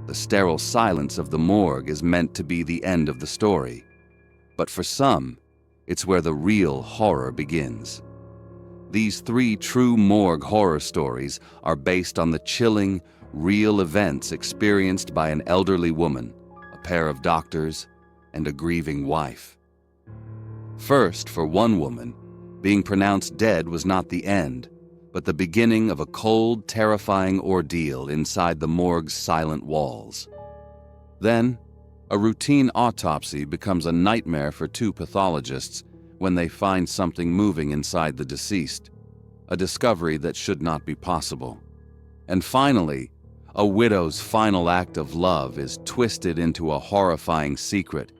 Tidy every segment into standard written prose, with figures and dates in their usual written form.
The sterile silence of the morgue is meant to be the end of the story. But for some, it's where the real horror begins. These 3 true morgue horror stories are based on the chilling, real events experienced by an elderly woman, a pair of doctors, and a grieving wife. First, for one woman, being pronounced dead was not the end, but the beginning of a cold, terrifying ordeal inside the morgue's silent walls. Then, a routine autopsy becomes a nightmare for 2 pathologists when they find something moving inside the deceased, a discovery that should not be possible. And finally, a widow's final act of love is twisted into a horrifying secret,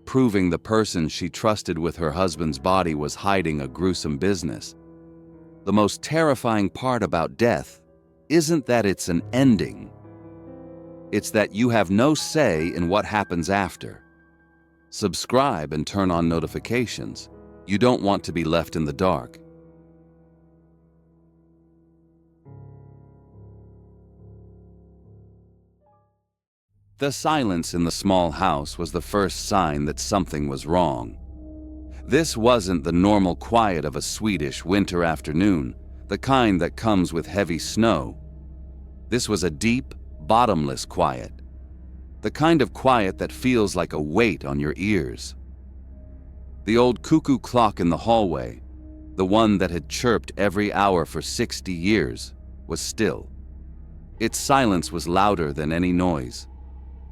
proving the person she trusted with her husband's body was hiding a gruesome business. The most terrifying part about death isn't that it's an ending. It's that you have no say in what happens after. Subscribe and turn on notifications. You don't want to be left in the dark. The silence in the small house was the first sign that something was wrong. This wasn't the normal quiet of a Swedish winter afternoon, the kind that comes with heavy snow. This was a deep, bottomless quiet. The kind of quiet that feels like a weight on your ears. The old cuckoo clock in the hallway, the one that had chirped every hour for 60 years, was still. Its silence was louder than any noise.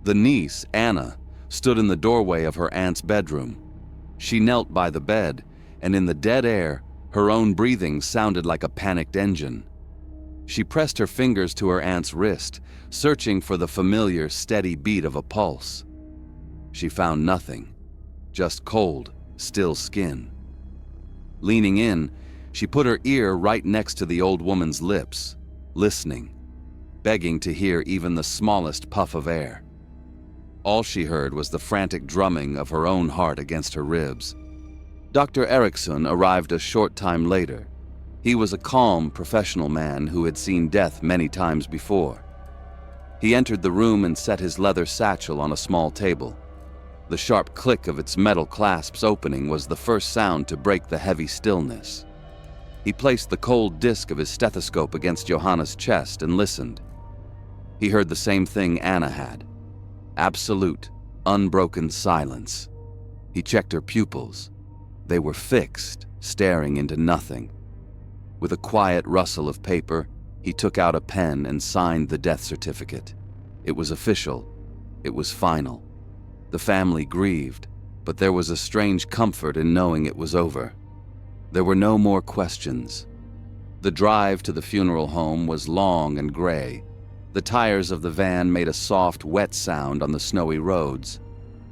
The niece, Anna, stood in the doorway of her aunt's bedroom. She knelt by the bed, and in the dead air, her own breathing sounded like a panicked engine. She pressed her fingers to her aunt's wrist, searching for the familiar, steady beat of a pulse. She found nothing, just cold, still skin. Leaning in, she put her ear right next to the old woman's lips, listening, begging to hear even the smallest puff of air. All she heard was the frantic drumming of her own heart against her ribs. Dr. Eriksson arrived a short time later. He was a calm, professional man who had seen death many times before. He entered the room and set his leather satchel on a small table. The sharp click of its metal clasps opening was the first sound to break the heavy stillness. He placed the cold disc of his stethoscope against Johanna's chest and listened. He heard the same thing Anna had. Absolute, unbroken silence. He checked her pupils. They were fixed, staring into nothing. With a quiet rustle of paper, he took out a pen and signed the death certificate. It was official. It was final. The family grieved, but there was a strange comfort in knowing it was over. There were no more questions. The drive to the funeral home was long and gray. The tires of the van made a soft, wet sound on the snowy roads.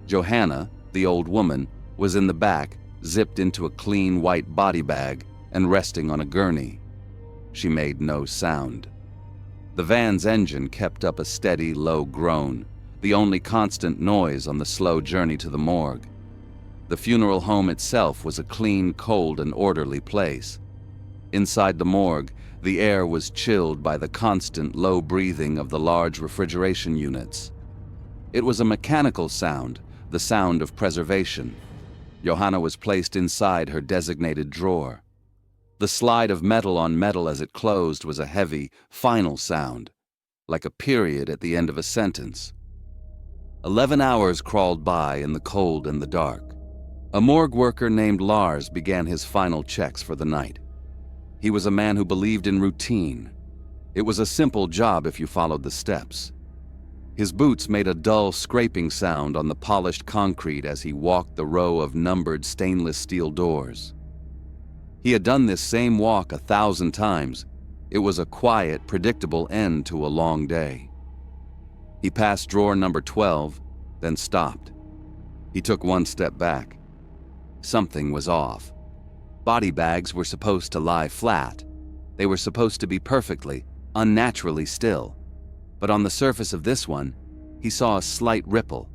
Johanna, the old woman, was in the back, zipped into a clean white body bag and resting on a gurney. She made no sound. The van's engine kept up a steady, low groan, the only constant noise on the slow journey to the morgue. The funeral home itself was a clean, cold, and orderly place. Inside the morgue, the air was chilled by the constant low breathing of the large refrigeration units. It was a mechanical sound, the sound of preservation. Johanna was placed inside her designated drawer. The slide of metal on metal as it closed was a heavy, final sound, like a period at the end of a sentence. 11 hours crawled by in the cold and the dark. A morgue worker named Lars began his final checks for the night. He was a man who believed in routine. It was a simple job if you followed the steps. His boots made a dull scraping sound on the polished concrete as he walked the row of numbered stainless steel doors. He had done this same walk 1,000 times. It was a quiet, predictable end to a long day. He passed drawer number 12, then stopped. He took one step back. Something was off. Body bags were supposed to lie flat. They were supposed to be perfectly, unnaturally still. But on the surface of this one, he saw a slight ripple,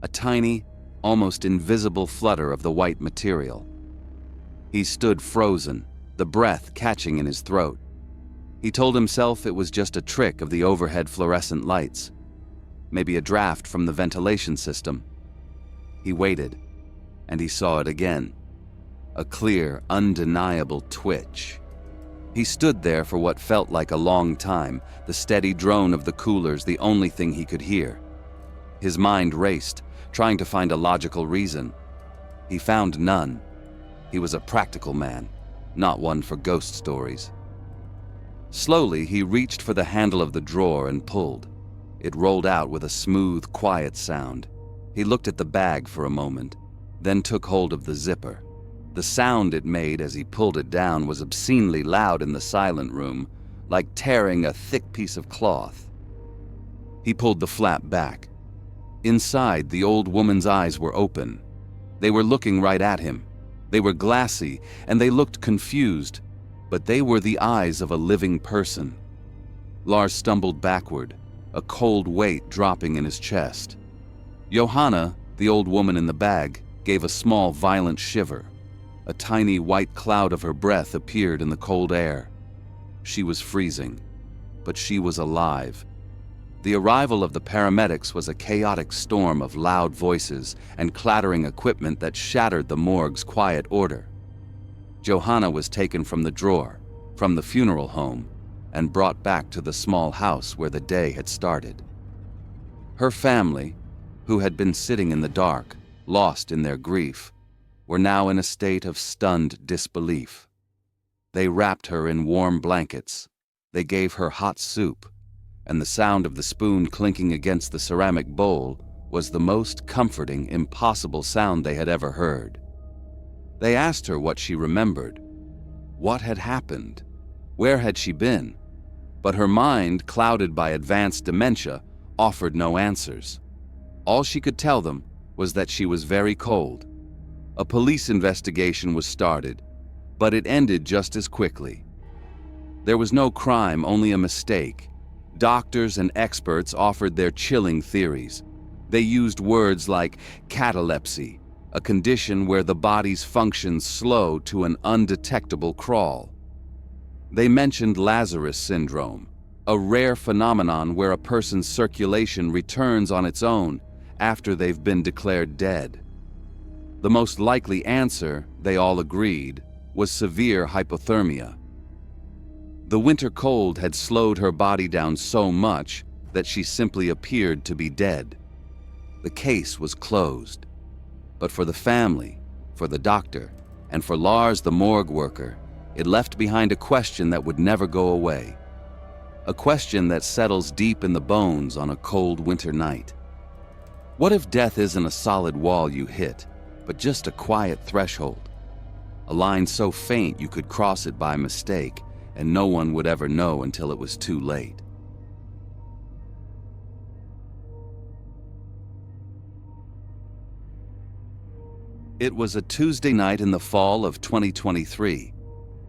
a tiny, almost invisible flutter of the white material. He stood frozen, the breath catching in his throat. He told himself it was just a trick of the overhead fluorescent lights. maybe a draft from the ventilation system. He waited, and he saw it again. A clear, undeniable twitch. He stood there for what felt like a long time, the steady drone of the coolers the only thing he could hear. His mind raced, trying to find a logical reason. He found none. He was a practical man, not one for ghost stories. Slowly, he reached for the handle of the drawer and pulled. It rolled out with a smooth, quiet sound. He looked at the bag for a moment, then took hold of the zipper. The sound it made as he pulled it down was obscenely loud in the silent room, like tearing a thick piece of cloth. He pulled the flap back. Inside, the old woman's eyes were open. They were looking right at him. They were glassy, and they looked confused, but they were the eyes of a living person. Lars stumbled backward, a cold weight dropping in his chest. Johanna, the old woman in the bag, gave a small, violent shiver. A tiny white cloud of her breath appeared in the cold air. She was freezing, but she was alive. The arrival of the paramedics was a chaotic storm of loud voices and clattering equipment that shattered the morgue's quiet order. Johanna was taken from the drawer, from the funeral home, and brought back to the small house where the day had started. Her family, who had been sitting in the dark, lost in their grief, were now in a state of stunned disbelief. They wrapped her in warm blankets. They gave her hot soup, and the sound of the spoon clinking against the ceramic bowl was the most comforting, impossible sound they had ever heard. They asked her what she remembered. What had happened? Where had she been? But her mind, clouded by advanced dementia, offered no answers. All she could tell them was that she was very cold. A police investigation was started, but it ended just as quickly. There was no crime, only a mistake. Doctors and experts offered their chilling theories. They used words like catalepsy, a condition where the body's functions slow to an undetectable crawl. They mentioned Lazarus syndrome, a rare phenomenon where a person's circulation returns on its own after they've been declared dead. The most likely answer, they all agreed, was severe hypothermia. The winter cold had slowed her body down so much that she simply appeared to be dead. The case was closed. But for the family, for the doctor, and for Lars the morgue worker, it left behind a question that would never go away. A question that settles deep in the bones on a cold winter night. What if death isn't a solid wall you hit, but just a quiet threshold? A line so faint you could cross it by mistake, and no one would ever know until it was too late. It was a Tuesday night in the fall of 2023.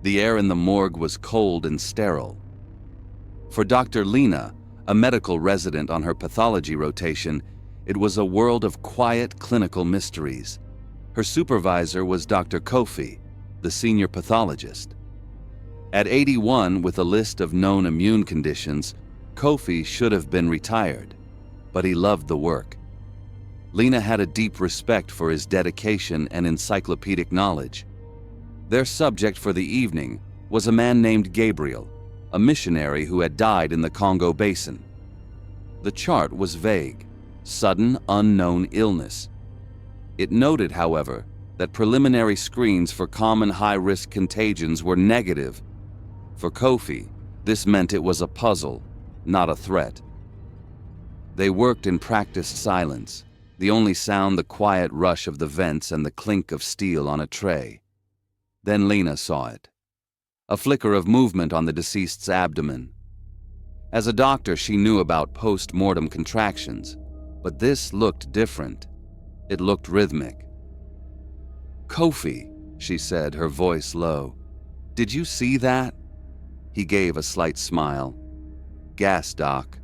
The air in the morgue was cold and sterile. For Dr. Lena, a medical resident on her pathology rotation, it was a world of quiet clinical mysteries. Her supervisor was Dr. Kofi, the senior pathologist. At 81, with a list of known immune conditions, Kofi should have been retired, but he loved the work. Lena had a deep respect for his dedication and encyclopedic knowledge. Their subject for the evening was a man named Gabriel, a missionary who had died in the Congo Basin. The chart was vague, sudden, unknown illness. It noted, however, that preliminary screens for common high-risk contagions were negative. For Kofi, this meant it was a puzzle, not a threat. They worked in practiced silence, the only sound the quiet rush of the vents and the clink of steel on a tray. Then Lena saw it. A flicker of movement on the deceased's abdomen. As a doctor, she knew about post-mortem contractions, but this looked different. It looked rhythmic. "Kofi," she said, her voice low. "Did you see that?" He gave a slight smile. "Gas, Doc.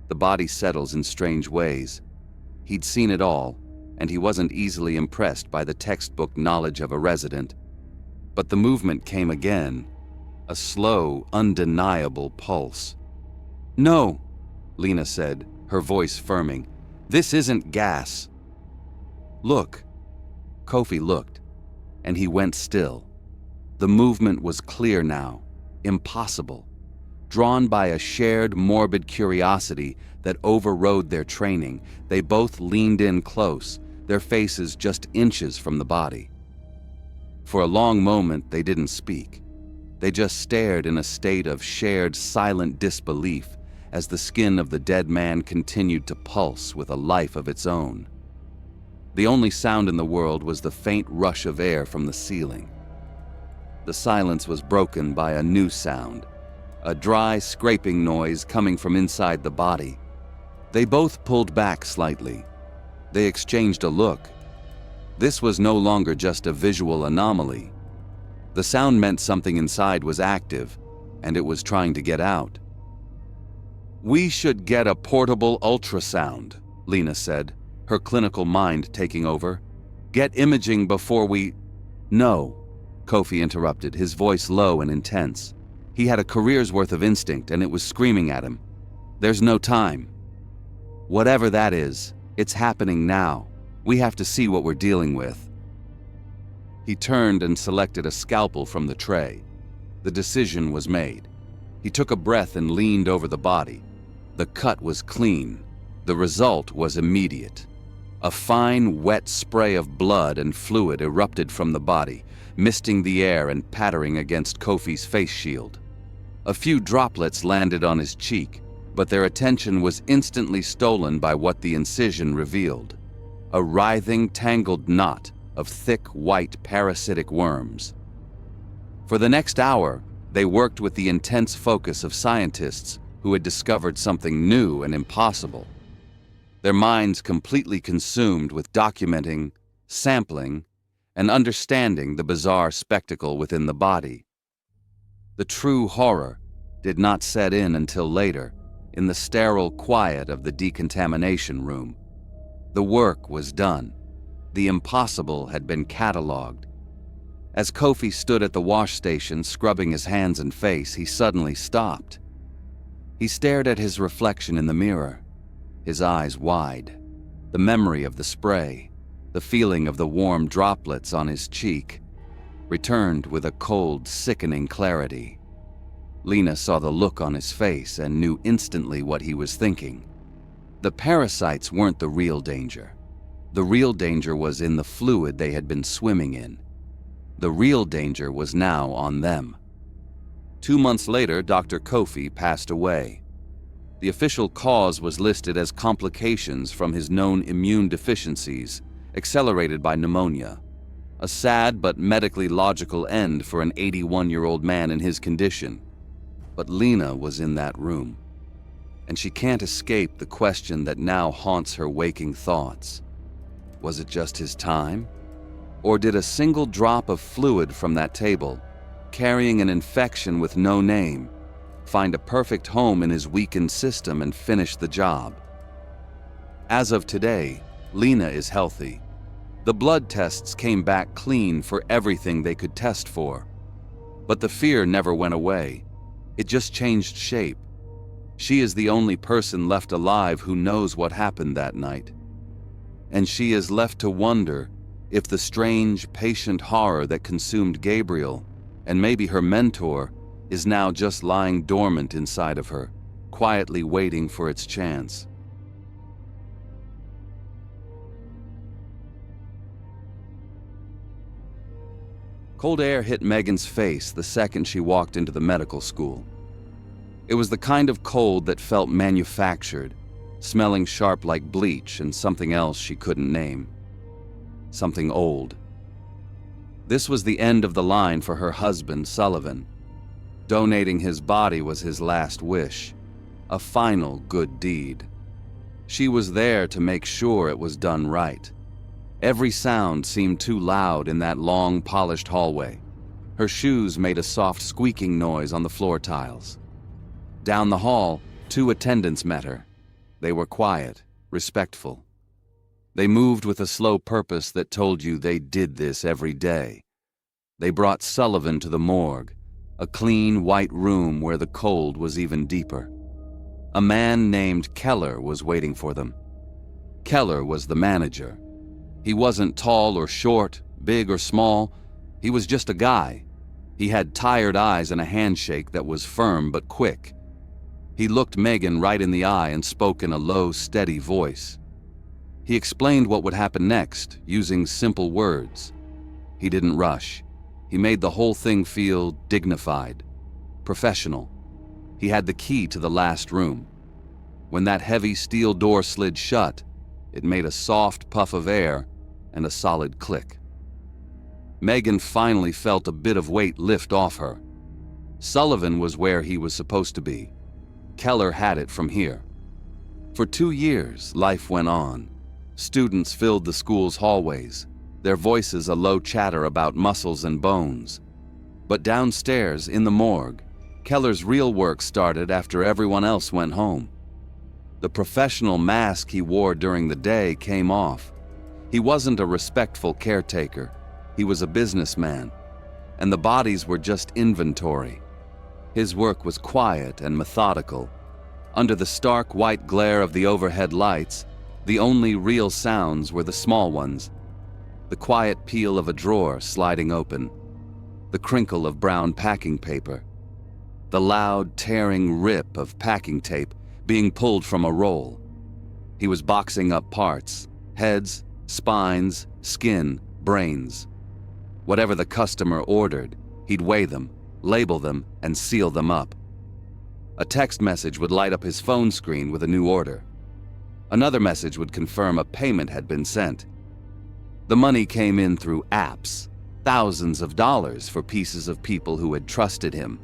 The body settles in strange ways." He'd seen it all, and he wasn't easily impressed by the textbook knowledge of a resident. But the movement came again, a slow, undeniable pulse. "No," Lena said, her voice firming. "This isn't gas." "Look." Kofi looked, and he went still. The movement was clear now, impossible, drawn by a shared morbid curiosity that overrode their training. They both leaned in close, their faces just inches from the body. For a long moment, they didn't speak. They just stared in a state of shared silent disbelief as the skin of the dead man continued to pulse with a life of its own. The only sound in the world was the faint rush of air from the ceiling. The silence was broken by a new sound, a dry, scraping noise coming from inside the body. They both pulled back slightly. They exchanged a look. This was no longer just a visual anomaly. The sound meant something inside was active, and it was trying to get out. "We should get a portable ultrasound," Lena said, her clinical mind taking over. "Get imaging before we—" "No," Kofi interrupted, his voice low and intense. He had a career's worth of instinct, and it was screaming at him. "There's no time. Whatever that is, it's happening now. We have to see what we're dealing with." He turned and selected a scalpel from the tray. The decision was made. He took a breath and leaned over the body. The cut was clean. The result was immediate. A fine, wet spray of blood and fluid erupted from the body, misting the air and pattering against Kofi's face shield. A few droplets landed on his cheek, but their attention was instantly stolen by what the incision revealed. A writhing, tangled knot of thick, white, parasitic worms. For the next hour, they worked with the intense focus of scientists who had discovered something new and impossible. Their minds completely consumed with documenting, sampling, and understanding the bizarre spectacle within the body. The true horror did not set in until later, in the sterile quiet of the decontamination room. The work was done. The impossible had been cataloged. As Kofi stood at the wash station scrubbing his hands and face, he suddenly stopped. He stared at his reflection in the mirror, his eyes wide. The memory of the spray, the feeling of the warm droplets on his cheek, returned with a cold, sickening clarity. Lena saw the look on his face and knew instantly what he was thinking. The parasites weren't the real danger. The real danger was in the fluid they had been swimming in. The real danger was now on them. 2 months later, Dr. Kofi passed away. The official cause was listed as complications from his known immune deficiencies, accelerated by pneumonia. A sad but medically logical end for an 81-year-old man in his condition. But Lena was in that room, and she can't escape the question that now haunts her waking thoughts. Was it just his time? Or did a single drop of fluid from that table, carrying an infection with no name, find a perfect home in his weakened system and finish the job? As of today, Lena is healthy. The blood tests came back clean for everything they could test for. But the fear never went away. It just changed shape. She is the only person left alive who knows what happened that night. And she is left to wonder if the strange, patient horror that consumed Gabriel, and maybe her mentor, is now just lying dormant inside of her, quietly waiting for its chance. Cold air hit Megan's face the second she walked into the medical school. It was the kind of cold that felt manufactured, smelling sharp like bleach and something else she couldn't name. Something old. This was the end of the line for her husband, Sullivan. Donating his body was his last wish, a final good deed. She was there to make sure it was done right. Every sound seemed too loud in that long, polished hallway. Her shoes made a soft squeaking noise on the floor tiles. Down the hall, 2 attendants met her. They were quiet, respectful. They moved with a slow purpose that told you they did this every day. They brought Sullivan to the morgue, a clean, white room where the cold was even deeper. A man named Keller was waiting for them. Keller was the manager. He wasn't tall or short, big or small. He was just a guy. He had tired eyes and a handshake that was firm but quick. He looked Megan right in the eye and spoke in a low, steady voice. He explained what would happen next, using simple words. He didn't rush. He made the whole thing feel dignified, professional. He had the key to the last room. When that heavy steel door slid shut, it made a soft puff of air and a solid click. Megan finally felt a bit of weight lift off her. Sullivan was where he was supposed to be. Keller had it from here. For 2 years, life went on. Students filled the school's hallways, their voices a low chatter about muscles and bones. But downstairs, in the morgue, Keller's real work started after everyone else went home. The professional mask he wore during the day came off. He wasn't a respectful caretaker. He was a businessman, and the bodies were just inventory. His work was quiet and methodical. Under the stark white glare of the overhead lights, the only real sounds were the small ones. The quiet peel of a drawer sliding open, the crinkle of brown packing paper, the loud tearing rip of packing tape being pulled from a roll. He was boxing up parts, heads, spines, skin, brains. Whatever the customer ordered, he'd weigh them, label them, and seal them up. A text message would light up his phone screen with a new order. Another message would confirm a payment had been sent. The money came in through apps, thousands of dollars for pieces of people who had trusted him.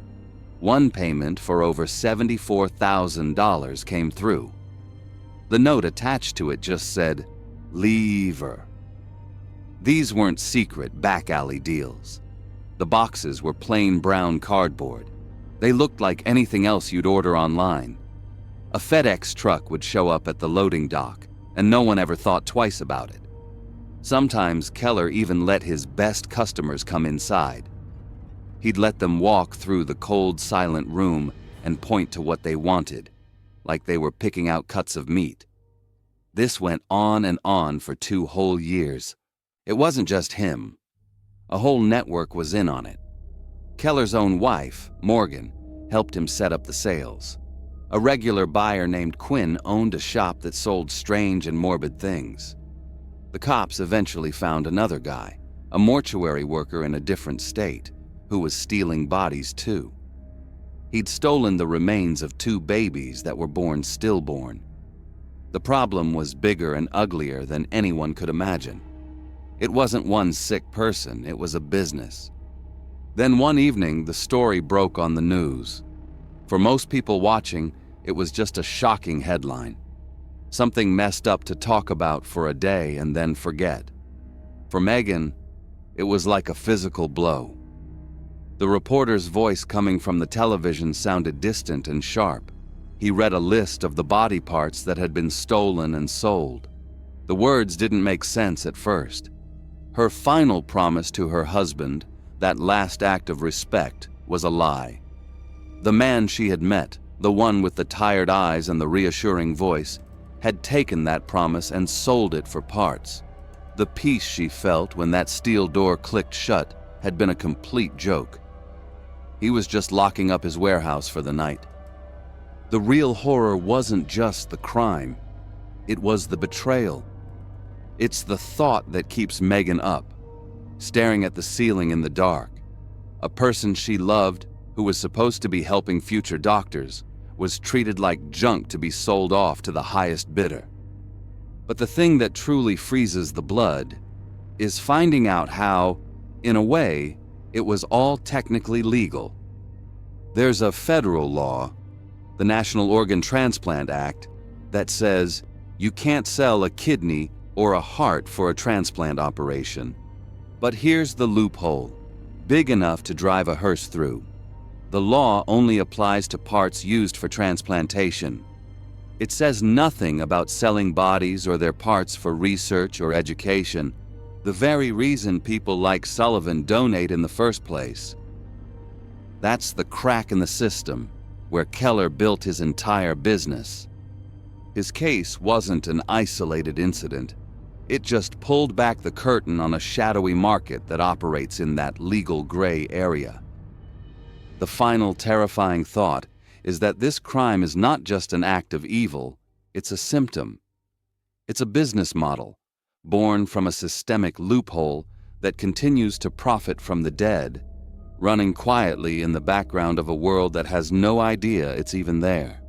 One payment for over $74,000 came through. The note attached to it just said, "Lever." These weren't secret back alley deals. The boxes were plain brown cardboard. They looked like anything else you'd order online. A FedEx truck would show up at the loading dock, and no one ever thought twice about it. Sometimes Keller even let his best customers come inside. He'd let them walk through the cold, silent room and point to what they wanted, like they were picking out cuts of meat. This went on and on for 2 whole years. It wasn't just him. A whole network was in on it. Keller's own wife, Morgan, helped him set up the sales. A regular buyer named Quinn owned a shop that sold strange and morbid things. The cops eventually found another guy, a mortuary worker in a different state, who was stealing bodies too. He'd stolen the remains of 2 babies that were born stillborn. The problem was bigger and uglier than anyone could imagine. It wasn't one sick person, it was a business. Then one evening, the story broke on the news. For most people watching, it was just a shocking headline. Something messed up to talk about for a day and then forget. For Megan, it was like a physical blow. The reporter's voice coming from the television sounded distant and sharp. He read a list of the body parts that had been stolen and sold. The words didn't make sense at first. Her final promise to her husband, that last act of respect, was a lie. The man she had met, the one with the tired eyes and the reassuring voice, had taken that promise and sold it for parts. The peace she felt when that steel door clicked shut had been a complete joke. He was just locking up his warehouse for the night. The real horror wasn't just the crime. It was the betrayal. It's the thought that keeps Megan up, staring at the ceiling in the dark. A person she loved, who was supposed to be helping future doctors, was treated like junk to be sold off to the highest bidder. But the thing that truly freezes the blood is finding out how, in a way, it was all technically legal. There's a federal law, the National Organ Transplant Act, that says you can't sell a kidney or a heart for a transplant operation. But here's the loophole, big enough to drive a hearse through. The law only applies to parts used for transplantation. It says nothing about selling bodies or their parts for research or education, the very reason people like Sullivan donate in the first place. That's the crack in the system, where Keller built his entire business. His case wasn't an isolated incident. It just pulled back the curtain on a shadowy market that operates in that legal gray area. The final terrifying thought is that this crime is not just an act of evil, it's a symptom. It's a business model, born from a systemic loophole that continues to profit from the dead, running quietly in the background of a world that has no idea it's even there.